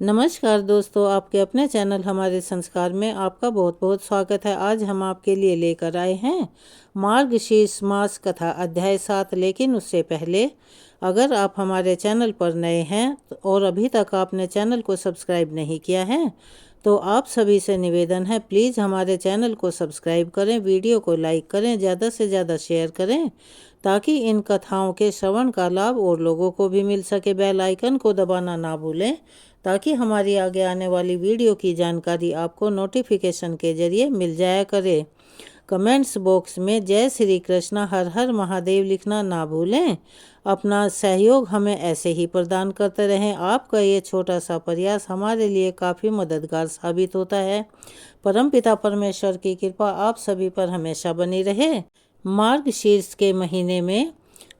नमस्कार दोस्तों, आपके अपने चैनल हमारे संस्कार में आपका बहुत बहुत स्वागत है। आज हम आपके लिए लेकर आए हैं मार्गशीर्ष मास कथा अध्याय 7। लेकिन उससे पहले अगर आप हमारे चैनल पर नए हैं और अभी तक आपने चैनल को सब्सक्राइब नहीं किया है तो आप सभी से निवेदन है, प्लीज़ हमारे चैनल को सब्सक्राइब करें, वीडियो को लाइक करें, ज़्यादा से ज़्यादा शेयर करें ताकि इन कथाओं के श्रवण का लाभ और लोगों को भी मिल सके। बेल आइकन को दबाना ना भूलें ताकि हमारी आगे आने वाली वीडियो की जानकारी आपको नोटिफिकेशन के जरिए मिल जाया करे। कमेंट्स बॉक्स में जय श्री कृष्ण हर हर महादेव लिखना ना भूलें। अपना सहयोग हमें ऐसे ही प्रदान करते रहें। आपका ये छोटा सा प्रयास हमारे लिए काफ़ी मददगार साबित होता है। परमपिता परमेश्वर की कृपा आप सभी पर हमेशा बनी रहे। मार्गशीर्ष के महीने में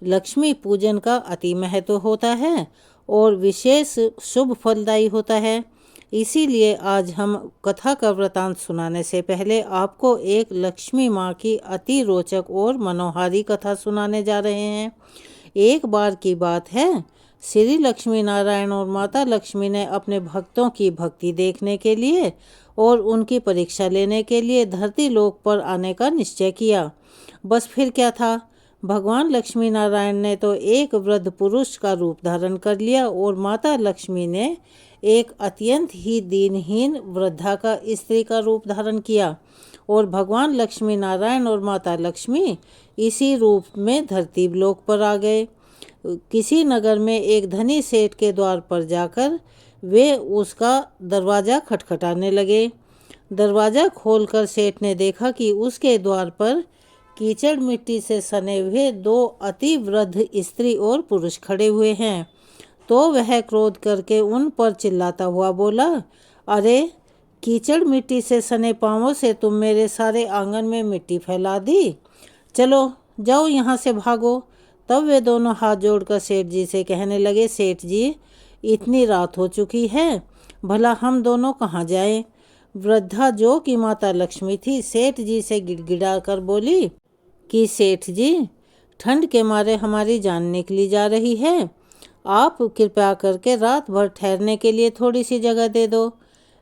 लक्ष्मी पूजन का अति महत्व होता है और विशेष शुभ फलदायी होता है। इसीलिए आज हम कथा का वृतांत सुनाने से पहले आपको एक लक्ष्मी माँ की अति रोचक और मनोहारी कथा सुनाने जा रहे हैं। एक बार की बात है, श्री लक्ष्मी नारायण और माता लक्ष्मी ने अपने भक्तों की भक्ति देखने के लिए और उनकी परीक्षा लेने के लिए धरती लोक पर आने का निश्चय किया। बस फिर क्या था, भगवान लक्ष्मी नारायण ने तो एक वृद्ध पुरुष का रूप धारण कर लिया और माता लक्ष्मी ने एक अत्यंत ही दीनहीन वृद्धा का स्त्री का रूप धारण किया और भगवान लक्ष्मी नारायण और माता लक्ष्मी इसी रूप में धरती लोक पर आ गए। किसी नगर में एक धनी सेठ के द्वार पर जाकर वे उसका दरवाज़ा खटखटाने लगे। दरवाज़ा खोलकर सेठ ने देखा कि उसके द्वार पर कीचड़ मिट्टी से सने हुए दो अति वृद्ध स्त्री और पुरुष खड़े हुए हैं। तो वह क्रोध करके उन पर चिल्लाता हुआ बोला, अरे कीचड़ मिट्टी से सने पांवों से तुम मेरे सारे आंगन में मिट्टी फैला दी, चलो जाओ यहाँ से भागो। तब वे दोनों हाथ जोड़कर सेठ जी से कहने लगे, सेठ जी इतनी रात हो चुकी है, भला हम दोनों कहाँ जाएं। वृद्धा जो कि माता लक्ष्मी थी सेठ जी से गिड़गिड़ा कर बोली कि सेठ जी ठंड के मारे हमारी जान निकली जा रही है, आप कृपया करके रात भर ठहरने के लिए थोड़ी सी जगह दे दो।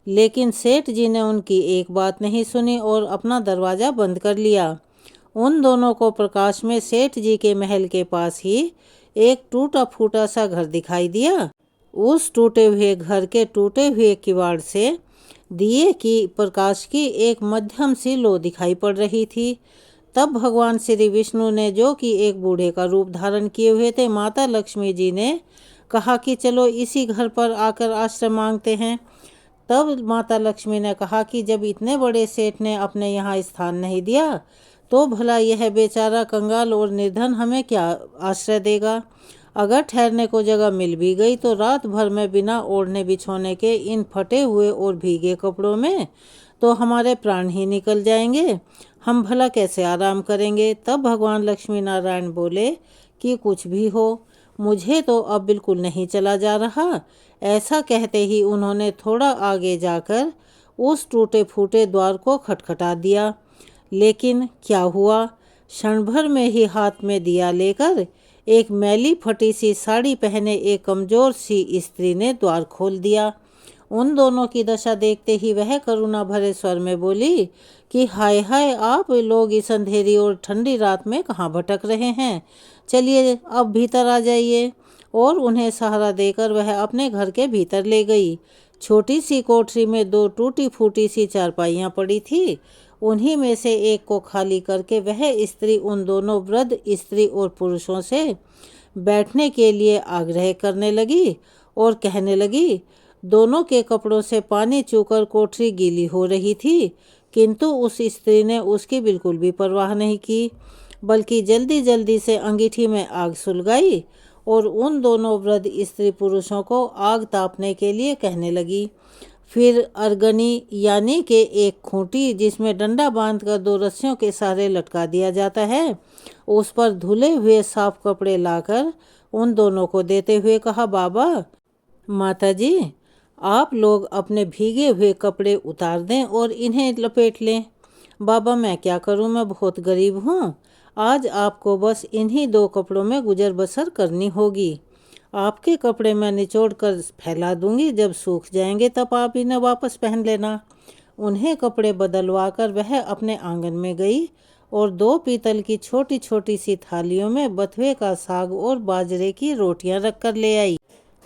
लेकिन सेठ जी ने उनकी एक बात नहीं सुनी और अपना दरवाज़ा बंद कर लिया। उन दोनों को प्रकाश में सेठ जी के महल के पास ही एक टूटा फूटा सा घर दिखाई दिया। उस टूटे हुए घर के टूटे हुए किवाड़ से दिए की प्रकाश की एक मध्यम सी लो दिखाई पड़ रही थी। तब भगवान श्री विष्णु ने, जो कि एक बूढ़े का रूप धारण किए हुए थे, माता लक्ष्मी जी ने कहा कि चलो इसी घर पर आकर आश्रय मांगते हैं। तब माता लक्ष्मी ने कहा कि जब इतने बड़े सेठ ने अपने यहाँ स्थान नहीं दिया तो भला यह बेचारा कंगाल और निर्धन हमें क्या आश्रय देगा। अगर ठहरने को जगह मिल भी गई तो रात भर में बिना ओढ़ने बिछोने के इन फटे हुए और भीगे कपड़ों में तो हमारे प्राण ही निकल जाएंगे, हम भला कैसे आराम करेंगे। तब भगवान लक्ष्मी नारायण बोले कि कुछ भी हो, मुझे तो अब बिल्कुल नहीं चला जा रहा। ऐसा कहते ही उन्होंने थोड़ा आगे जाकर उस टूटे फूटे द्वार को खटखटा दिया। लेकिन क्या हुआ, क्षण भर में ही हाथ में दिया लेकर एक मैली फटी सी साड़ी पहने एक कमजोर सी स्त्री ने द्वार खोल दिया। उन दोनों की दशा देखते ही वह करुणा भरे स्वर में बोली कि हाय हाय, आप लोग इस अंधेरी और ठंडी रात में कहाँ भटक रहे हैं, चलिए अब भीतर आ जाइए। और उन्हें सहारा देकर वह अपने घर के भीतर ले गई। छोटी सी कोठरी में दो टूटी फूटी सी चारपाइयाँ पड़ी थी, उन्हीं में से एक को खाली करके वह स्त्री उन दोनों वृद्ध स्त्री और पुरुषों से बैठने के लिए आग्रह करने लगी और कहने लगी। दोनों के कपड़ों से पानी चूकर कोठरी गीली हो रही थी, किंतु उस स्त्री ने उसकी बिल्कुल भी परवाह नहीं की, बल्कि जल्दी जल्दी से अंगीठी में आग सुलगाई और उन दोनों वृद्ध स्त्री पुरुषों को आग तापने के लिए कहने लगी। फिर अर्गनी यानी के एक खूंटी जिसमें डंडा बांधकर दो रस्सियों के सहारे लटका दिया जाता है, उस पर धुले हुए साफ कपड़े लाकर उन दोनों को देते हुए कहा, बाबा माता जी आप लोग अपने भीगे हुए कपड़े उतार दें और इन्हें लपेट लें। बाबा मैं क्या करूं, मैं बहुत गरीब हूं, आज आपको बस इन्हीं दो कपड़ों में गुजर बसर करनी होगी। आपके कपड़े मैं निचोड़ कर फैला दूंगी, जब सूख जाएंगे तब आप इन्हें वापस पहन लेना। उन्हें कपड़े बदलवा कर वह अपने आंगन में गई और 2 पीतल की छोटी छोटी सी थालियों में बथुए का साग और बाजरे की रोटियां रख कर ले आई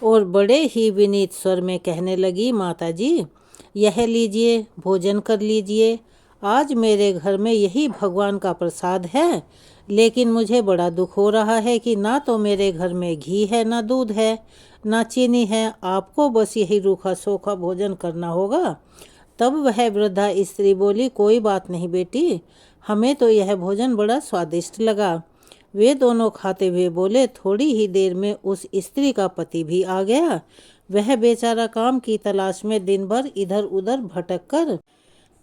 और बड़े ही विनीत स्वर में कहने लगी, माता जी, यह लीजिए, भोजन कर लीजिए। आज मेरे घर में यही भगवान का प्रसाद है, लेकिन मुझे बड़ा दुख हो रहा है कि ना तो मेरे घर में घी है, ना दूध है, ना चीनी है। आपको बस यही रूखा सूखा भोजन करना होगा। तब वह वृद्धा स्त्री बोली, कोई बात नहीं बेटी, हमें तो यह भोजन बड़ा स्वादिष्ट लगा। वे दोनों खाते हुए बोले। थोड़ी ही देर में उस स्त्री का पति भी आ गया। वह बेचारा काम की तलाश में दिन भर इधर उधर भटक कर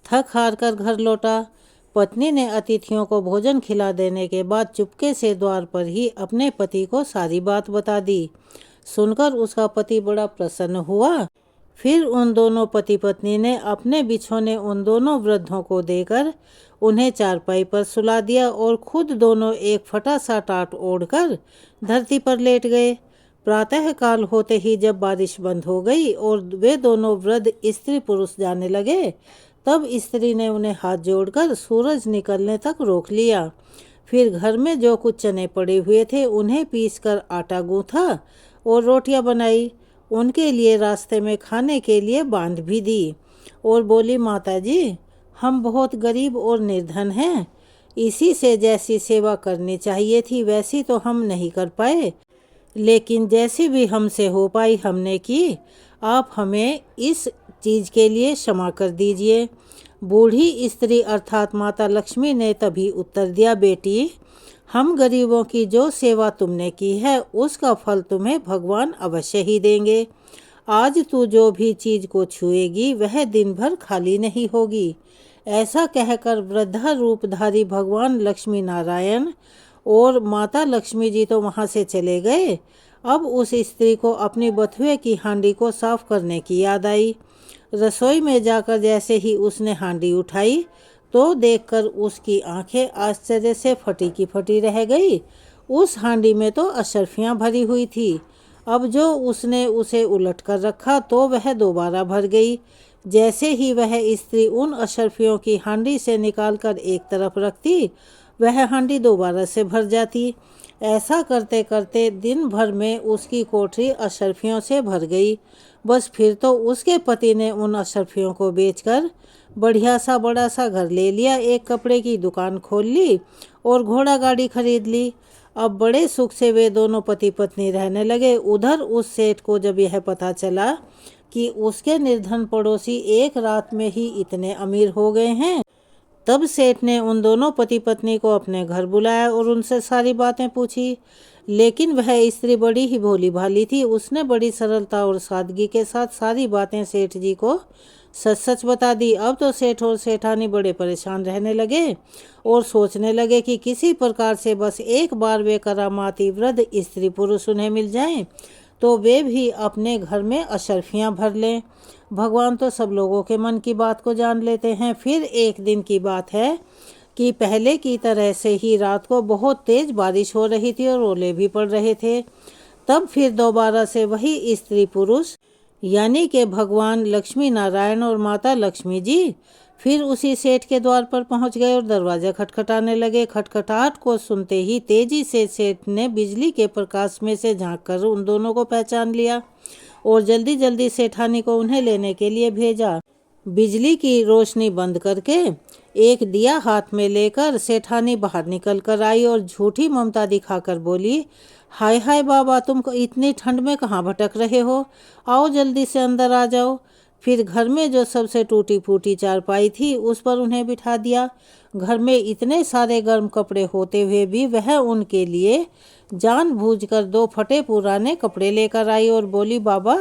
थक हार कर घर लौटा। पत्नी ने अतिथियों को भोजन खिला देने के बाद चुपके से द्वार पर ही अपने पति को सारी बात बता दी। सुनकर उसका पति बड़ा प्रसन्न हुआ। फिर उन दोनों पति पत्नी ने अपने बिछौने उन दोनों वृद्धों को देकर उन्हें चारपाई पर सुला दिया और खुद दोनों एक फटा सा टाट ओढ़कर धरती पर लेट गए। प्रातः काल होते ही जब बारिश बंद हो गई और वे दोनों वृद्ध स्त्री पुरुष जाने लगे, तब स्त्री ने उन्हें हाथ जोड़कर सूरज निकलने तक रोक लिया। फिर घर में जो कुछ चने पड़े हुए थे उन्हें पीसकर आटा गूंथा और रोटियां बनाई। उनके लिए रास्ते में खाने के लिए बांध भी दी और बोली, माता जी, हम बहुत गरीब और निर्धन हैं। इसी से जैसी सेवा करनी चाहिए थी वैसी तो हम नहीं कर पाए, लेकिन जैसी भी हमसे हो पाई हमने की। आप हमें इस चीज़ के लिए क्षमा कर दीजिए। बूढ़ी स्त्री अर्थात माता लक्ष्मी ने तभी उत्तर दिया, बेटी, हम गरीबों की जो सेवा तुमने की है उसका फल तुम्हें भगवान अवश्य ही देंगे। आज तू जो भी चीज को छुएगी वह दिन भर खाली नहीं होगी। ऐसा कहकर वृद्धा रूपधारी भगवान लक्ष्मी नारायण और माता लक्ष्मी जी तो वहां से चले गए। अब उस स्त्री को अपनी बथुए की हांडी को साफ करने की याद आई। रसोई में जाकर जैसे ही उसने हांडी उठाई तो देखकर उसकी आंखें आश्चर्य से फटी की फटी रह गई। उस हांडी में तो अशर्फियां भरी हुई थी। अब जो उसने उसे उलट कर रखा तो वह दोबारा भर गई। जैसे ही वह स्त्री उन अशर्फियों की हांडी से निकालकर एक तरफ रखती, वह हांडी दोबारा से भर जाती। ऐसा करते करते दिन भर में उसकी कोठरी अशर्फियों से भर गई। बस फिर तो उसके पति ने उन अशर्फियों को बेचकर बढ़िया सा बड़ा सा घर ले लिया, एक कपड़े की दुकान खोल ली और घोड़ा गाड़ी खरीद ली। अब बड़े सुख से वे दोनों पति पत्नी रहने लगे। उधर उस सेठ को जब यह पता चला कि उसके निर्धन पड़ोसी एक रात में ही इतने अमीर हो गए हैं, तब सेठ ने उन दोनों पति पत्नी को अपने घर बुलाया और उनसे सारी बातें पूछी। लेकिन वह स्त्री बड़ी ही भोली भाली थी। उसने बड़ी सरलता और सादगी के साथ सारी बातें सेठ जी को सच सच बता दी। अब तो सेठ और सेठानी बड़े परेशान रहने लगे और सोचने लगे कि किसी प्रकार से बस एक बार वे करामाती वृद्ध स्त्री पुरुष उन्हें मिल जाएं तो वे भी अपने घर में अशर्फियां भर लें। भगवान तो सब लोगों के मन की बात को जान लेते हैं। फिर एक दिन की बात है कि पहले की तरह से ही रात को बहुत तेज बारिश हो रही थी और ओले भी पड़ रहे थे। तब फिर दोबारा से वही स्त्री पुरुष यानी कि भगवान लक्ष्मी नारायण और माता लक्ष्मी जी फिर उसी सेठ के द्वार पर पहुंच गए और दरवाजा खटखटाने लगे। खटखटाहट को सुनते ही तेजी से सेठ ने बिजली के प्रकाश में से झांककर उन दोनों को पहचान लिया और जल्दी जल्दी सेठानी को उन्हें लेने के लिए भेजा। बिजली की रोशनी बंद करके एक दिया हाथ में लेकर सेठानी बाहर निकल कर आई और झूठी ममता दिखाकर बोली, हाय हाय बाबा, तुम इतनी ठंड में कहाँ भटक रहे हो? आओ जल्दी से अंदर आ जाओ। फिर घर में जो सबसे टूटी फूटी चारपाई थी उस पर उन्हें बिठा दिया। घर में इतने सारे गर्म कपड़े होते हुए भी वह उनके लिए जानबूझकर 2 फटे पुराने कपड़े लेकर आई और बोली, बाबा,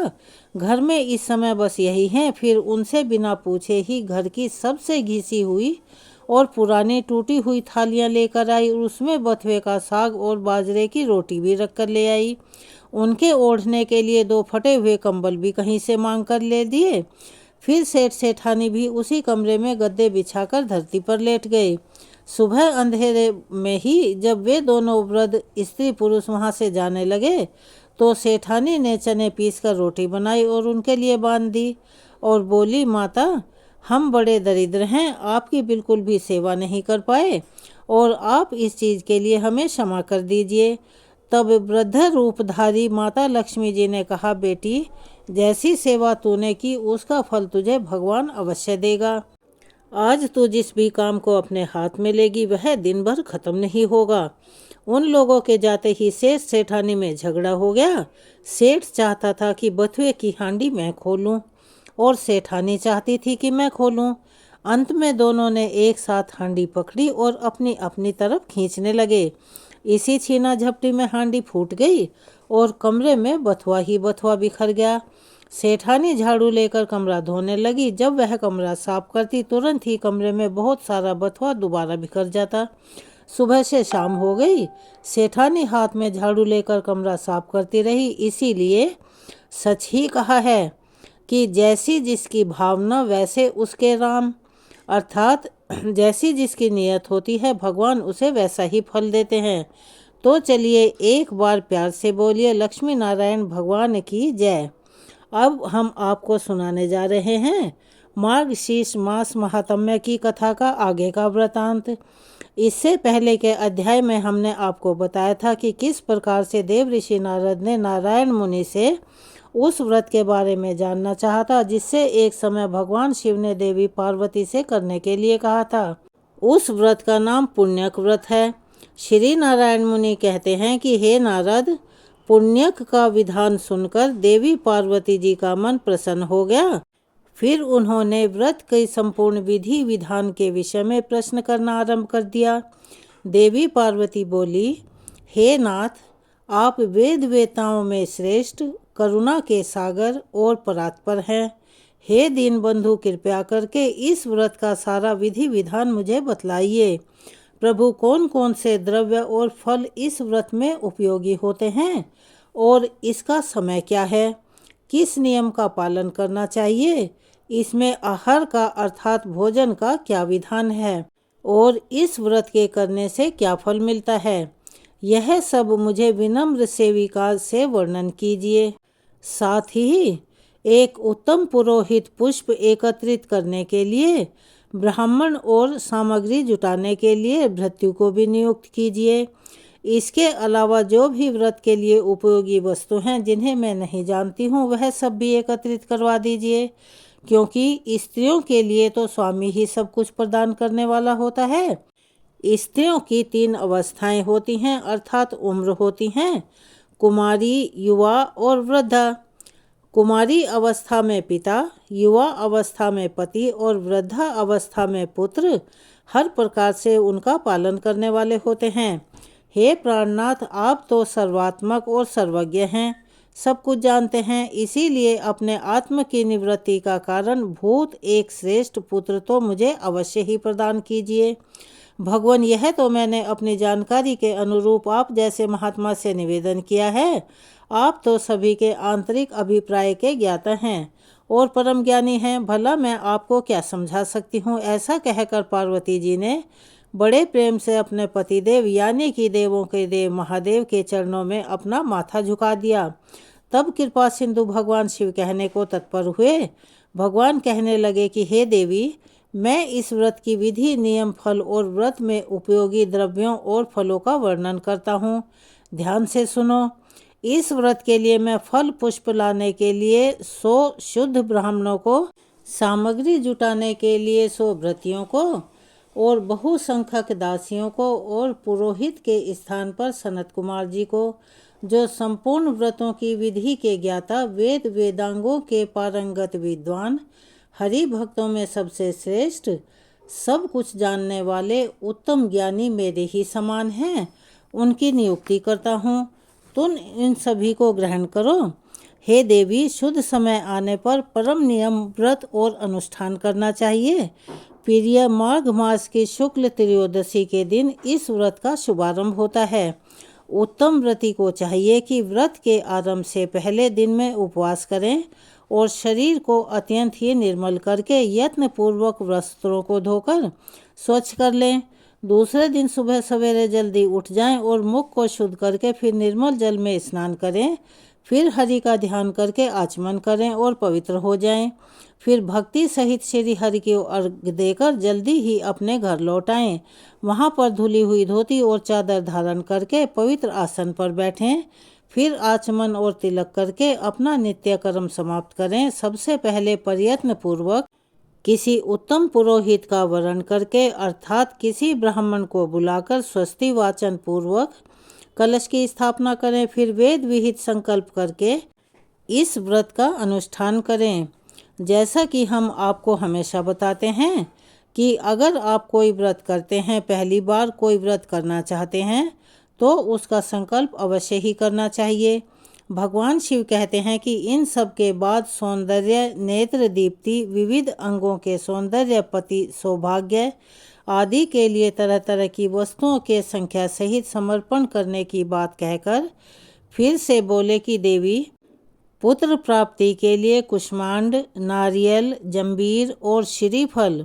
घर में इस समय बस यही हैं। फिर उनसे बिना पूछे ही घर की सबसे घिसी हुई और पुरानी टूटी हुई थालियां लेकर आई और उसमें बथुए का साग और बाजरे की रोटी भी रख कर ले आई। उनके ओढ़ने के लिए 2 फटे हुए कंबल भी कहीं से मांग कर ले दिए। फिर सेठ सेठानी भी उसी कमरे में गद्दे बिछाकर धरती पर लेट गए। सुबह अंधेरे में ही जब वे दोनों वृद्ध स्त्री पुरुष वहां से जाने लगे तो सेठानी ने चने पीसकर रोटी बनाई और उनके लिए बांध दी और बोली, माता, हम बड़े दरिद्र हैं, आपकी बिल्कुल भी सेवा नहीं कर पाए और आप इस चीज़ के लिए हमें क्षमा कर दीजिए। तब वृद्ध रूपधारी माता लक्ष्मी जी ने कहा, बेटी, जैसी सेवा तूने की उसका फल तुझे भगवान अवश्य देगा। आज तू जिस भी काम को अपने हाथ में लेगी वह दिन भर खत्म नहीं होगा। उन लोगों के जाते ही सेठ सेठानी में झगड़ा हो गया। सेठ चाहता था कि बथुए की हांडी मैं खोलूं और सेठानी चाहती थी कि मैं खोलूं। अंत में दोनों ने एक साथ हांडी पकड़ी और अपनी अपनी तरफ खींचने लगे। इसी छीना झपटी में हांडी फूट गई और कमरे में बथुआ ही बथुआ बिखर गया। सेठानी झाड़ू लेकर कमरा धोने लगी। जब वह कमरा साफ करती तुरंत ही कमरे में बहुत सारा बथुआ दोबारा बिखर जाता। सुबह से शाम हो गई। सेठानी हाथ में झाड़ू लेकर कमरा साफ करती रही। इसीलिए सच ही कहा है कि जैसी जिसकी भावना वैसे उसके राम, अर्थात जैसी जिसकी नियत होती है भगवान उसे वैसा ही फल देते हैं। तो चलिए एक बार प्यार से बोलिए, लक्ष्मी नारायण भगवान की जय। अब हम आपको सुनाने जा रहे हैं मार्गशीर्ष मास महात्म्य की कथा का आगे का वृतांत। इससे पहले के अध्याय में हमने आपको बताया था कि किस प्रकार से देव ऋषि नारद ने नारायण मुनि से उस व्रत के बारे में जानना चाहा था जिससे एक समय भगवान शिव ने देवी पार्वती से करने के लिए कहा था। उस व्रत का नाम पुण्यक व्रत है। श्री नारायण मुनि कहते हैं कि हे नारद, पुण्यक का विधान सुनकर देवी पार्वती जी का मन प्रसन्न हो गया। फिर उन्होंने व्रत के संपूर्ण विधि विधान के विषय में प्रश्न करना आरंभ कर दिया। देवी पार्वती बोली, हे नाथ, आप वेद वेताओं में श्रेष्ठ, करुणा के सागर और परात्पर हैं। हे दीन बंधु, कृपया करके इस व्रत का सारा विधि विधान मुझे बतलाइए। प्रभु, कौन कौन से द्रव्य और फल इस व्रत में उपयोगी होते हैं और इसका समय क्या है? किस नियम का पालन करना चाहिए? इसमें आहार का अर्थात भोजन का क्या विधान है और इस व्रत के करने से क्या फल मिलता है? यह सब मुझे विनम्र सेविका से वर्णन कीजिए। साथ ही एक उत्तम पुरोहित पुष्प एकत्रित करने के लिए, ब्राह्मण और सामग्री जुटाने के लिए भृत्यु को भी नियुक्त कीजिए। इसके अलावा जो भी व्रत के लिए उपयोगी वस्तु हैं जिन्हें मैं नहीं जानती हूँ वह सब भी एकत्रित करवा दीजिए, क्योंकि स्त्रियों के लिए तो स्वामी ही सब कुछ प्रदान करने वाला होता है। स्त्रियों की 3 अवस्थाएं होती हैं, अर्थात उम्र होती हैं, कुमारी, युवा और वृद्धा। कुमारी अवस्था में पिता, युवा अवस्था में पति और वृद्धा अवस्था में पुत्र हर प्रकार से उनका पालन करने वाले होते हैं। हे प्राणनाथ, आप तो सर्वात्मक और सर्वज्ञ हैं, सब कुछ जानते हैं। इसीलिए अपने आत्म की निवृत्ति का कारण भूत एक श्रेष्ठ पुत्र तो मुझे अवश्य ही प्रदान कीजिए। भगवान, यह तो मैंने अपनी जानकारी के अनुरूप आप जैसे महात्मा से निवेदन किया है। आप तो सभी के आंतरिक अभिप्राय के ज्ञाता हैं और परम ज्ञानी हैं। भला मैं आपको क्या समझा सकती हूँ? ऐसा कहकर पार्वती जी ने बड़े प्रेम से अपने पतिदेव यानी कि देवों के देव महादेव के चरणों में अपना माथा झुका दिया। तब कृपा सिंधु भगवान शिव कहने को तत्पर हुए। भगवान कहने लगे कि हे देवी, मैं इस व्रत की विधि, नियम, फल और व्रत में उपयोगी द्रव्यों और फलों का वर्णन करता हूँ। ध्यान से सुनो। इस व्रत के लिए मैं फल पुष्प लाने के लिए 100 शुद्ध ब्राह्मणों को, सामग्री जुटाने के लिए 100 व्रतियों को और बहुसंख्यक दासियों को और पुरोहित के स्थान पर सनत कुमार जी को, जो संपूर्ण व्रतों की विधि के ज्ञाता, वेद वेदांगों के पारंगत विद्वान, हरि भक्तों में सबसे श्रेष्ठ, सब कुछ जानने वाले उत्तम ज्ञानी मेरे ही समान हैं, उनकी नियुक्ति करता हूँ। तुम इन सभी को ग्रहण करो। हे देवी, शुद्ध समय आने पर परम नियम व्रत और अनुष्ठान करना चाहिए। प्रिय माघ मास की शुक्ल त्रयोदशी के दिन इस व्रत का शुभारंभ होता है। उत्तम व्रती को चाहिए कि व्रत के आरंभ से पहले दिन में उपवास करें और शरीर को अत्यंत ही निर्मल करके यत्न पूर्वक वस्त्रों को धोकर स्वच्छ कर लें। दूसरे दिन सुबह सवेरे जल्दी उठ जाएं और मुख को शुद्ध करके फिर निर्मल जल में स्नान करें। फिर हरि का ध्यान करके आचमन करें और पवित्र हो जाएं। फिर भक्ति सहित श्री हरि को अर्घ देकर जल्दी ही अपने घर लौट आएं। वहां पर धुली हुई धोती और चादर धारण करके पवित्र आसन पर बैठें। फिर आचमन और तिलक करके अपना नित्य कर्म समाप्त करें। सबसे पहले प्रयत्न पूर्वक किसी उत्तम पुरोहित का वरण करके अर्थात किसी ब्राह्मण को बुलाकर स्वस्ति वाचन पूर्वक कलश की स्थापना करें। फिर वेद विहित संकल्प करके इस व्रत का अनुष्ठान करें। जैसा कि हम आपको हमेशा बताते हैं कि अगर आप कोई व्रत करते हैं, पहली बार कोई व्रत करना चाहते हैं, तो उसका संकल्प अवश्य ही करना चाहिए। भगवान शिव कहते हैं कि इन सब के बाद सौंदर्य, नेत्र दीप्ति, विविध अंगों के सौंदर्य, पति, सौभाग्य आदि के लिए तरह तरह की वस्तुओं के संख्या सहित समर्पण करने की बात कहकर फिर से बोले कि देवी, पुत्र प्राप्ति के लिए कुष्मांड, नारियल, जंबीर और श्रीफल,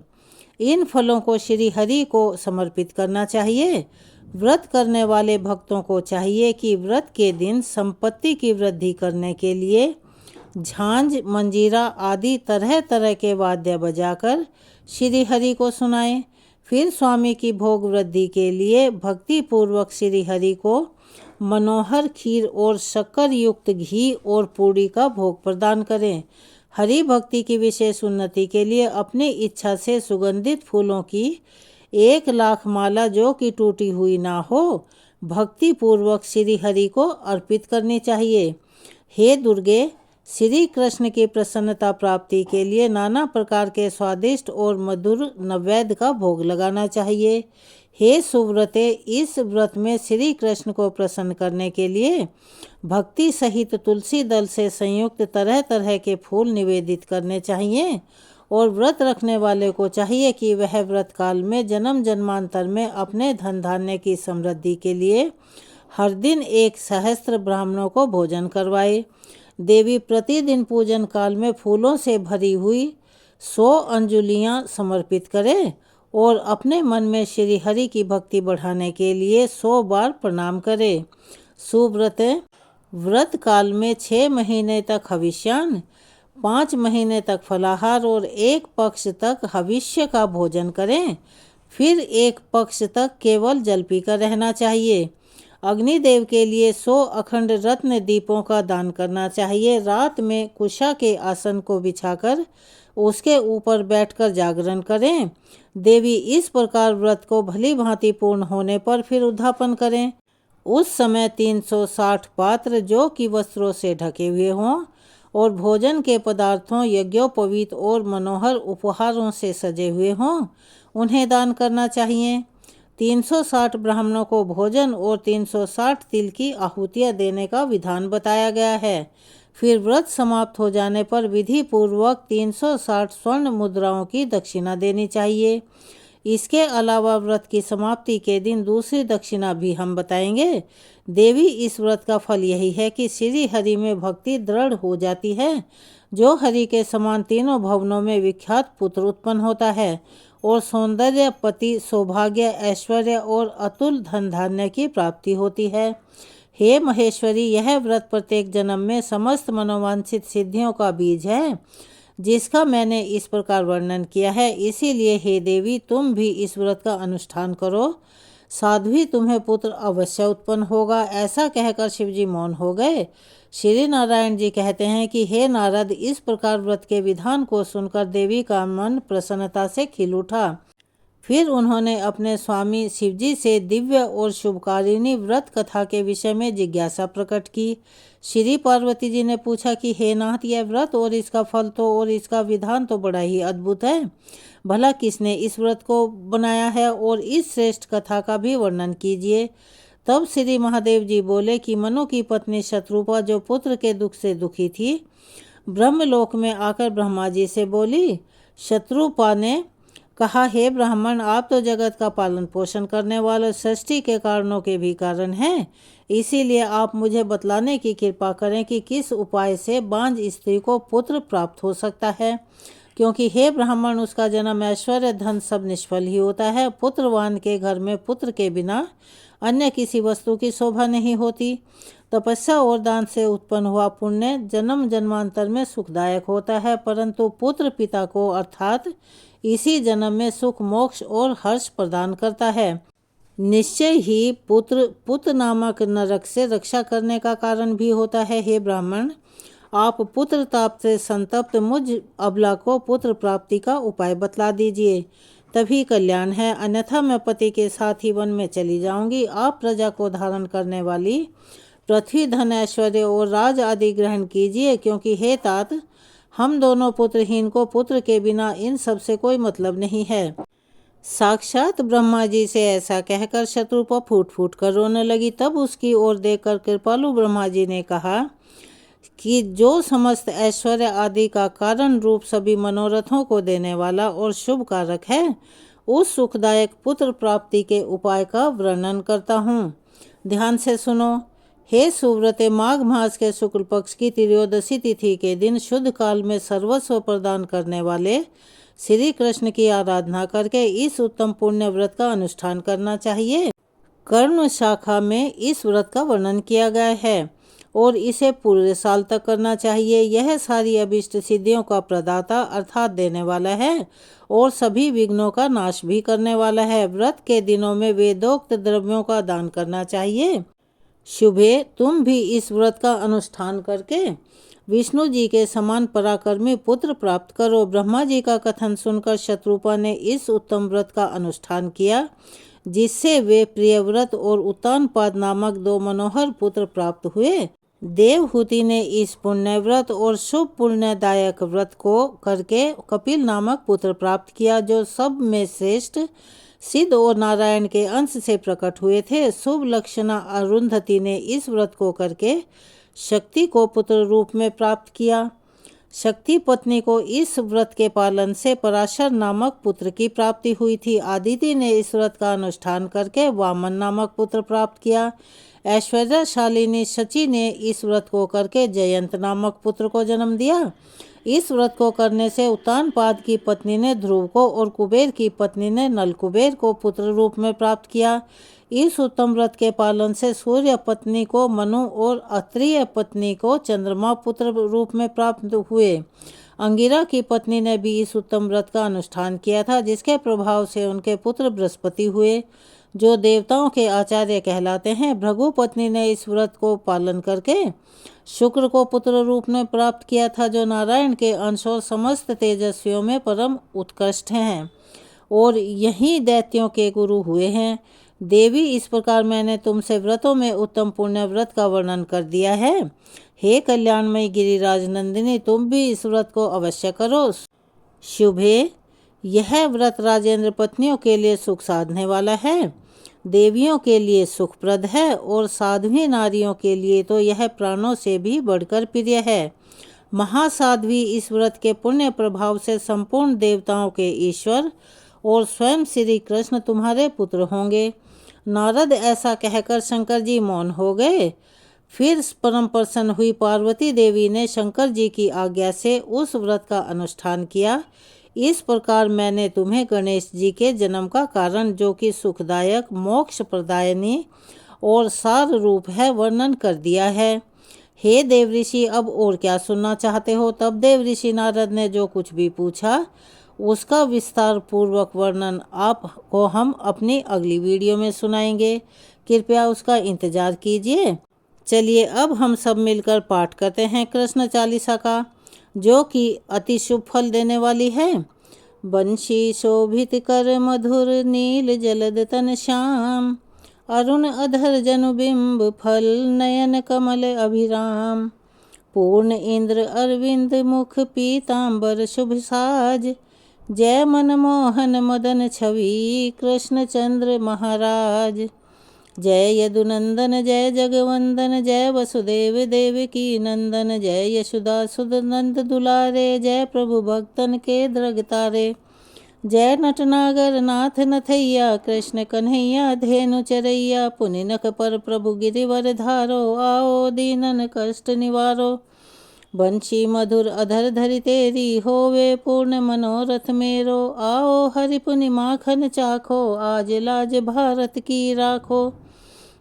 इन फलों को श्री हरि को समर्पित करना चाहिए। व्रत करने वाले भक्तों को चाहिए कि व्रत के दिन संपत्ति की वृद्धि करने के लिए झांझ, मंजीरा आदि तरह तरह के वाद्य बजाकर श्री हरि को सुनाएं। फिर स्वामी की भोग वृद्धि के लिए भक्ति पूर्वक श्री हरि को मनोहर खीर और शक्कर युक्त घी और पूड़ी का भोग प्रदान करें। हरि भक्ति की विशेष उन्नति के लिए अपनी इच्छा से सुगंधित फूलों की 1,00,000 माला जो कि टूटी हुई ना हो, भक्ति पूर्वक श्री हरि को अर्पित करनी चाहिए। हे दुर्गे, श्री कृष्ण की प्रसन्नता प्राप्ति के लिए नाना प्रकार के स्वादिष्ट और मधुर नैवेद्य का भोग लगाना चाहिए। हे सुव्रते, इस व्रत में श्री कृष्ण को प्रसन्न करने के लिए भक्ति सहित तुलसी दल से संयुक्त तरह तरह के फूल निवेदित करने चाहिए। और व्रत रखने वाले को चाहिए कि वह व्रत काल में जन्म जन्मांतर में अपने धन धान्य की समृद्धि के लिए हर दिन 1 सहस्त्र ब्राह्मणों को भोजन करवाए। देवी प्रतिदिन पूजन काल में फूलों से भरी हुई 100 अंजुलियां समर्पित करे और अपने मन में श्री हरि की भक्ति बढ़ाने के लिए 100 बार प्रणाम करे। सुव्रत, व्रत काल में 6 महीने तक हविष्यान, 5 महीने तक फलाहार और 1 पक्ष तक हविष्य का भोजन करें। फिर 1 पक्ष तक केवल जल पीकर रहना चाहिए। अग्निदेव के लिए 100 अखंड रत्न दीपों का दान करना चाहिए। रात में कुशा के आसन को बिछाकर उसके ऊपर बैठकर जागरण करें। देवी, इस प्रकार व्रत को भली भांति पूर्ण होने पर फिर उद्यापन करें। उस समय 360 पात्र जो कि वस्त्रों से ढके हुए हों और भोजन के पदार्थों, यज्ञोपवीत और मनोहर उपहारों से सजे हुए हों, उन्हें दान करना चाहिए। 360 ब्राह्मणों को भोजन और 360 तिल की आहुतियाँ देने का विधान बताया गया है। फिर व्रत समाप्त हो जाने पर विधि पूर्वक 360 स्वर्ण मुद्राओं की दक्षिणा देनी चाहिए। इसके अलावा व्रत की समाप्ति के दिन दूसरी दक्षिणा भी हम बताएंगे। देवी, इस व्रत का फल यही है कि श्री हरि में भक्ति दृढ़ हो जाती है। जो हरि के समान तीनों भवनों में विख्यात पुत्र उत्पन्न होता है और सौंदर्य, पति, सौभाग्य, ऐश्वर्य और अतुल धन धान्य की प्राप्ति होती है। हे महेश्वरी, यह व्रत प्रत्येक जन्म में समस्त मनोवांछित सिद्धियों का बीज है, जिसका मैंने इस प्रकार वर्णन किया है। इसीलिए हे देवी, तुम भी इस व्रत का अनुष्ठान करो, साध्वी तुम्हें पुत्र अवश्य उत्पन्न होगा। ऐसा कहकर शिवजी मौन हो गए। श्री नारायण जी कहते हैं कि हे नारद, इस प्रकार व्रत के विधान को सुनकर देवी का मन प्रसन्नता से खिल उठा। फिर उन्होंने अपने स्वामी शिवजी से दिव्य और शुभकारिणी व्रत कथा के विषय में जिज्ञासा प्रकट की। श्री पार्वती जी ने पूछा कि हे नाथ, यह व्रत और इसका फल तो और इसका विधान तो बड़ा ही अद्भुत है। भला किसने इस व्रत को बनाया है और इस श्रेष्ठ कथा का भी वर्णन कीजिए। तब श्री महादेव जी बोले कि मनु की पत्नी शत्रुपा, जो पुत्र के दुख से दुखी थी, ब्रह्मलोक में आकर ब्रह्मा जी से बोली। शत्रुपा ने कहा, हे ब्राह्मण, आप तो जगत का पालन पोषण करने वाले सृष्टि के कारणों के भी कारण हैं। इसीलिए आप मुझे बतलाने की कृपा करें कि किस उपाय से बांझ स्त्री को पुत्र प्राप्त हो सकता है। क्योंकि हे ब्राह्मण, उसका जन्म, ऐश्वर्य, धन सब निष्फल ही होता है। पुत्रवान के घर में पुत्र के बिना अन्य किसी वस्तु की शोभा नहीं होती। तपस्या और दान से उत्पन्न हुआ पुण्य जन्म जन्मांतर में सुखदायक होता है, परंतु पुत्र पिता को अर्थात इसी जन्म में सुख, मोक्ष और हर्ष प्रदान करता है। निश्चय ही पुत्र नामक नरक से रक्षा करने का कारण भी होता है। हे ब्राह्मण, आप पुत्र ताप से संतप्त मुझ अबला को पुत्र प्राप्ति का उपाय बतला दीजिए, तभी कल्याण है, अन्यथा मैं पति के साथ ही वन में चली जाऊंगी। आप प्रजा को धारण करने वाली पृथ्वी, धन, ऐश्वर्य और राज आदि ग्रहण कीजिए, क्योंकि हे तात, हम दोनों पुत्रहीन को पुत्र के बिना इन सब से कोई मतलब नहीं है। साक्षात ब्रह्मा जी से ऐसा कहकर शत्रुपा फूट फूट कर रोने लगी। तब उसकी ओर देखकर कृपालु ब्रह्मा जी ने कहा कि जो समस्त ऐश्वर्य आदि का कारण रूप, सभी मनोरथों को देने वाला और शुभ कारक है, उस सुखदायक पुत्र प्राप्ति के उपाय का वर्णन करता हूँ। ध्यान से सुनो। हे सुव्रते, माघ मास के शुक्ल पक्ष की त्रयोदशी तिथि के दिन शुद्ध काल में सर्वस्व प्रदान करने वाले श्री कृष्ण की आराधना करके इस उत्तम पुण्य व्रत का अनुष्ठान करना चाहिए। कर्ण शाखा में इस व्रत का वर्णन किया गया है और इसे पूरे साल तक करना चाहिए। यह सारी अभिष्ट सिद्धियों का प्रदाता अर्थात देने वाला है और सभी विघ्नों का नाश भी करने वाला है। व्रत के दिनों में वेदोक्त द्रव्यों का दान करना चाहिए। शुभे, तुम भी इस व्रत का अनुष्ठान करके विष्णु जी के समान पराक्रमी पुत्र प्राप्त करो। ब्रह्मा जी का कथन सुनकर शत्रुपा ने इस उत्तम व्रत का अनुष्ठान किया, जिससे वे प्रियव्रत और उत्तानपाद नामक दो मनोहर पुत्र प्राप्त हुए। देवहूति ने इस पुण्य व्रत और शुभ पुण्यदायक व्रत को करके कपिल नामक पुत्र प्राप्त किया, जो सब में श्रेष्ठ, सिद्ध और नारायण के अंश से प्रकट हुए थे। शुभ लक्षणा अरुंधति ने इस व्रत को करके शक्ति को पुत्र रूप में प्राप्त किया। शक्ति पत्नी को इस व्रत के पालन से पराशर नामक पुत्र की प्राप्ति हुई थी। आदिति ने इस व्रत का अनुष्ठान करके वामन नामक पुत्र प्राप्त किया। ऐश्वर्यशालिनी शची ने इस व्रत को करके जयंत नामक पुत्र को जन्म दिया। इस व्रत को करने से उत्तानपाद की पत्नी ने ध्रुव को और कुबेर की पत्नी ने नलकुबेर को पुत्र रूप में प्राप्त किया। इस उत्तम व्रत के पालन से सूर्य पत्नी को मनु और अत्रिय पत्नी को चंद्रमा पुत्र रूप में प्राप्त हुए। अंगिरा की पत्नी ने भी इस उत्तम व्रत का अनुष्ठान किया था, जिसके प्रभाव से उनके पुत्र बृहस्पति हुए, जो देवताओं के आचार्य कहलाते हैं। भृगु पत्नी ने इस व्रत को पालन करके शुक्र को पुत्र रूप में प्राप्त किया था, जो नारायण के अंश और समस्त तेजस्वियों में परम उत्कृष्ट हैं और यही दैत्यों के गुरु हुए हैं। देवी, इस प्रकार मैंने तुमसे व्रतों में उत्तम पुण्य व्रत का वर्णन कर दिया है। हे कल्याणमयी गिरिराज नंदिनी, तुम भी इस व्रत को अवश्य करो। शुभे, यह व्रत राजेंद्र पत्नियों के लिए सुख साधने वाला है, देवियों के लिए सुखप्रद है और साध्वी नारियों के लिए तो यह प्राणों से भी बढ़कर प्रिय है। महासाध्वी, इस व्रत के पुण्य प्रभाव से संपूर्ण देवताओं के ईश्वर और स्वयं श्री कृष्ण तुम्हारे पुत्र होंगे। नारद ऐसा कहकर शंकर जी मौन हो गए। फिर परम प्रसन्न हुई पार्वती देवी ने शंकर जी की आज्ञा से उस व्रत का अनुष्ठान किया। इस प्रकार मैंने तुम्हें गणेश जी के जन्म का कारण, जो कि सुखदायक, मोक्ष प्रदायनी और सार रूप है, वर्णन कर दिया है। हे देव ऋषि, अब और क्या सुनना चाहते हो? तब देव ऋषि नारद ने जो कुछ भी पूछा उसका विस्तार पूर्वक वर्णन आपको हम अपनी अगली वीडियो में सुनाएंगे। कृपया उसका इंतजार कीजिए। चलिए अब हम सब मिलकर पाठ करते हैं कृष्ण चालीसा का, जो कि अति शुभ फल देने वाली है। बंशी शोभित कर मधुर नील जलद तन श्याम, अरुण अधर जनु बिंब फल नयन कमल अभिराम। पूर्ण इंद्र अरविंद मुख पीतांबर शुभ साज, जय मनमोहन मदन छवि कृष्ण चंद्र महाराज। जय यदुनंदन जय जगवंदन, जय वसुदेव देवकी नंदन, जय यशोदा सुद नंद दुलारे, जय प्रभु भक्तन के द्रग तारे। जय नटनागर नाथ नथैया, कृष्ण कन्हैया धेनु चरैया। पुनि नख पर प्रभु गिरिवर धारो, आओ दीनन कष्ट निवारो। बंशी मधुर अधर धरि तेरी, होवे पूर्ण मनोरथ मेरो। आओ हरि पुनि माखन चाखो, आज लाज भारत की राखो।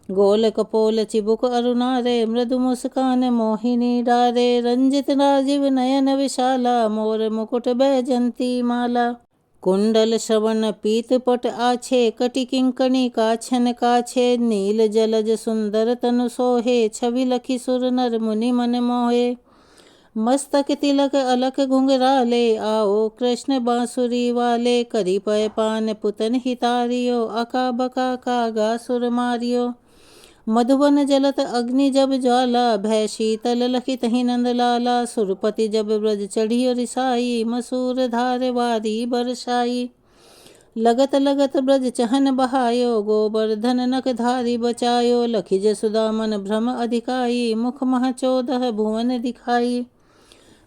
गोल कपोल चिबुक अरुणारे, मृदु मुस्कान मोहिनी डारे। रंजित राजीव नयन विशाला, मोर मुकुट बैजंती माला। कुंडल श्रवण पीत पट आछे, कटि किंकणी काछन काछे। नील जलज सुंदर तनु सोहे, छवि लखी सुर नर मुनि मन मोहे। मस्तक तिलक अलक घुंघराले, आओ कृष्ण बांसुरी वाले। करी पय पान पुतन हितारियो, अका बका कागा सुर मारियो। मधुबन जलत अग्नि जब ज्वाला, भय शीतल लखित ही नंद लाला। सुरपति जब ब्रज चढ़ियो रिसाई, मसूर धार वारी बरसाई। लगत लगत ब्रज चहन बहायो, गोवर्धन नख धारी बचायो। लखी जसुदा मन भ्रम अधिकाई, मुख मह 14 भुवन दिखाई।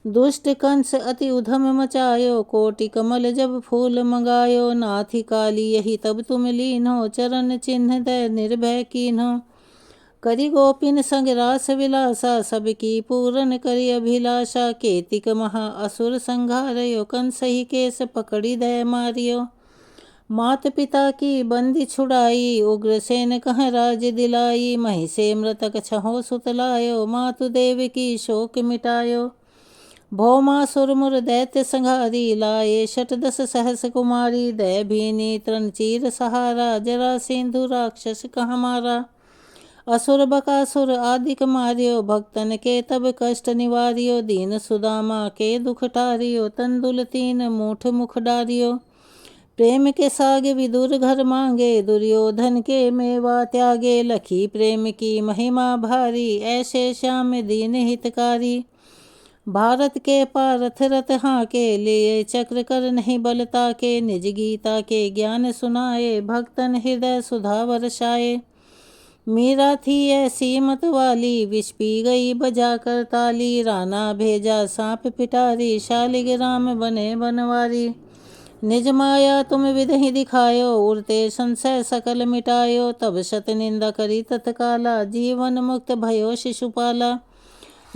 दुष्ट कंस अति उधम मचायो, कोटि कमल जब फूल मंगायो। नाथी काली यही तब तुम लीन्हो, चरण चिन्ह दय निर्भय कीन्हो। करी गोपिन संग रास विलासा, सबकी पूरन करी अभिलाषा। केतिक महा असुर संघारयो, कंस ही केस पकड़ी दय मारियो। मात पिता की बंदी छुड़ाई, उग्रसेन कह राज दिलाई। महिषे मृतक छहो सुतलायो, मातु देव की शोक मिटायो। भौमासुर मुर दैत्य संघारी, लाए 10 सहस कुमारी। दय भीनी तृण चीर सहारा, जरा सिंधु राक्षस कह मारा। असुर बकासुर आदिक मारियो, भक्तन के तब कष्ट निवारियो। दीन सुदामा के दुख टारियो, तंदुल 3 मूठ मुख डारियो। प्रेम के साग विदुर घर मांगे, दुर्योधन के मेवा त्यागे। लखी प्रेम की महिमा भारी, ऐसे श्याम दीन हितकारी। भारत के पारथ रथ हाके, लिए चक्र कर नहीं बलता के। निज गीता के ज्ञान सुनाए, भक्तन हृदय सुधा बरसाए। मीरा थी ऐसी मत वाली, विष पी गई बजा कर ताली। राना भेजा सांप पिटारी, शालिग्राम बने बनवारी। निज माया तुम विधि दिखायो, उड़ते संशय सकल मिटायो। तब शत निंदा करी तत्काला, जीवन मुक्त भयो शिशुपाला।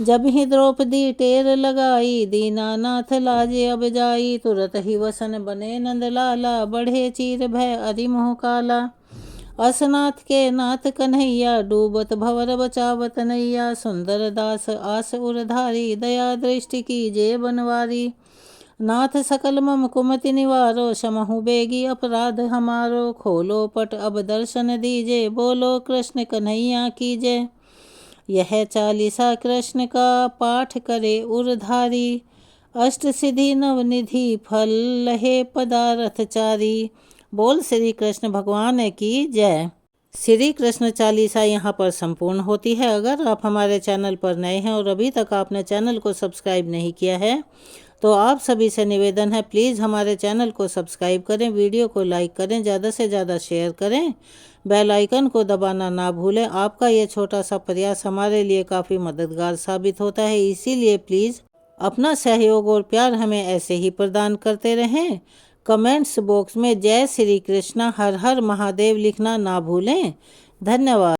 जब ही द्रौपदी टेर लगाई, दीनानाथ लाजे अब जाई। तुरत ही वसन बने नंदलाला, बढ़े चीर भय अरिमुह काला। असनाथ के नाथ कन्हैया, डूबत भवर बचावत नैया। सुंदर दास आस उरधारी, दया दृष्टि की जे बनवारी। नाथ सकल मम कुमति निवारो, क्षमहु बेगी अपराध हमारो। खोलो पट अब दर्शन दीजे, बोलो कृष्ण कन्हैया की जय। यह चालीसा कृष्ण का पाठ करे उरधारी, अष्ट सिद्धि नवनिधि फल लहे पदारथ चारी। बोल श्री कृष्ण भगवान की जय। श्री कृष्ण चालीसा यहाँ पर संपूर्ण होती है। अगर आप हमारे चैनल पर नए हैं और अभी तक आपने चैनल को सब्सक्राइब नहीं किया है, तो आप सभी से निवेदन है, प्लीज़ हमारे चैनल को सब्सक्राइब करें, वीडियो को लाइक करें, ज़्यादा से ज़्यादा शेयर करें, बेल आइकन को दबाना ना भूलें। आपका ये छोटा सा प्रयास हमारे लिए काफ़ी मददगार साबित होता है, इसीलिए प्लीज़ अपना सहयोग और प्यार हमें ऐसे ही प्रदान करते रहें। कमेंट्स बॉक्स में जय श्री कृष्णा हर हर महादेव लिखना ना भूलें। धन्यवाद।